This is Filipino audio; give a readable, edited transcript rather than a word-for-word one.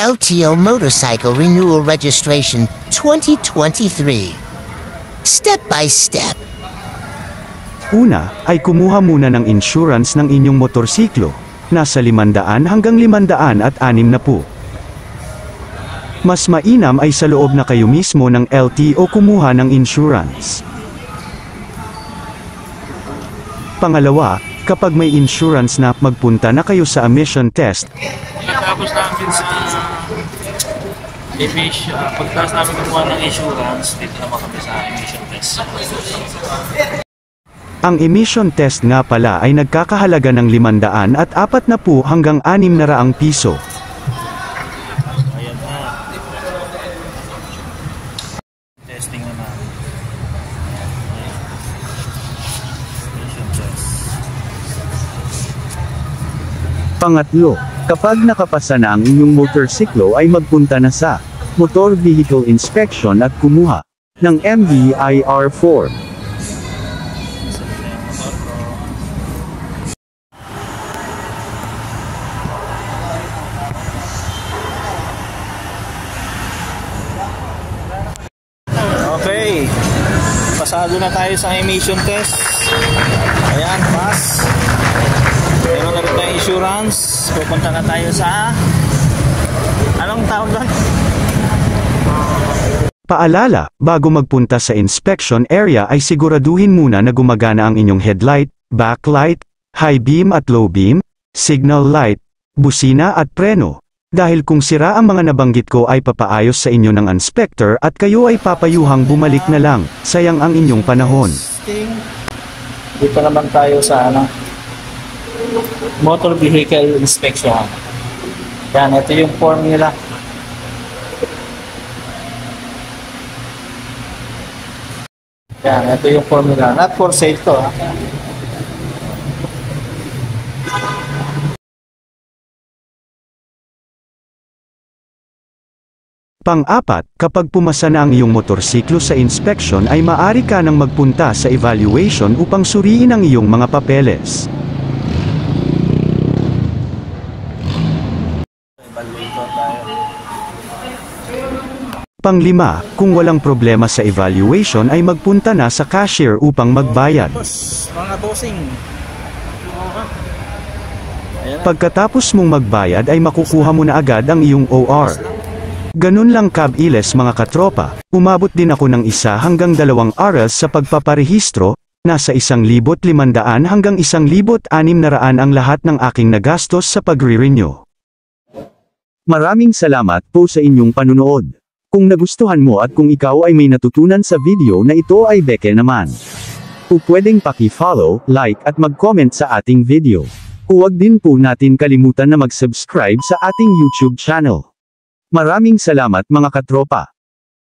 LTO Motorcycle Renewal Registration 2023. Step by step. Una, ay kumuha muna ng insurance ng inyong motorsiklo. Nasa 500 hanggang 560. Mas mainam ay sa loob na kayo mismo ng LTO kumuha ng insurance. Pangalawa, kapag may insurance na, magpunta na kayo sa emission test. Pagkatapos namin sa emission, pagkatapos namin kumuha ng insurance, dito naman kami sa emission test. Ang emission test nga pala ay nagkakahalaga ng 540 hanggang 600 piso. Ayan na. Testing na namin. Emission test. Pangatlo, kapag nakapasa na ang inyong motorsiklo ay magpunta na sa Motor Vehicle Inspection at kumuha ng MVIR form. Okay, pasado na tayo sa emission test. Ayan, pass. Meron na rin tayong insurance. Pupunta na tayo sa anong tawag doon? Paalala, bago magpunta sa inspection area ay siguraduhin muna na gumagana ang inyong headlight, backlight, high beam at low beam, signal light, busina at preno. Dahil kung sira ang mga nabanggit ko ay papaayos sa inyo ng inspector at kayo ay papayuhang bumalik na lang, sayang ang inyong panahon. Dito naman tayo sa Motor Vehicle Inspection. Yan, ito yung formula. Yan, ito yung formula. Not for sale to, ha? Pang-apat, kapag pumasa na ang iyong motorsiklo sa inspection ay maaari ka nang magpunta sa evaluation upang suriin ang iyong mga papeles. Pang-lima, kung walang problema sa evaluation ay magpunta na sa cashier upang magbayad. Mga bossing. Pagkatapos mong magbayad ay makukuha mo na agad ang iyong OR. Ganun lang kabilis mga katropa, umabot din ako ng 1 hanggang 2 oras sa pagpaparehistro, nasa 1,500 hanggang 1,600 ang lahat ng aking nagastos sa pagre-renew. Maraming salamat po sa inyong panunood. Kung nagustuhan mo at kung ikaw ay may natutunan sa video na ito ay beke naman. Pwedeng paki-follow, like at mag-comment sa ating video. Huwag din po natin kalimutan na mag-subscribe sa ating YouTube channel. Maraming salamat mga katropa.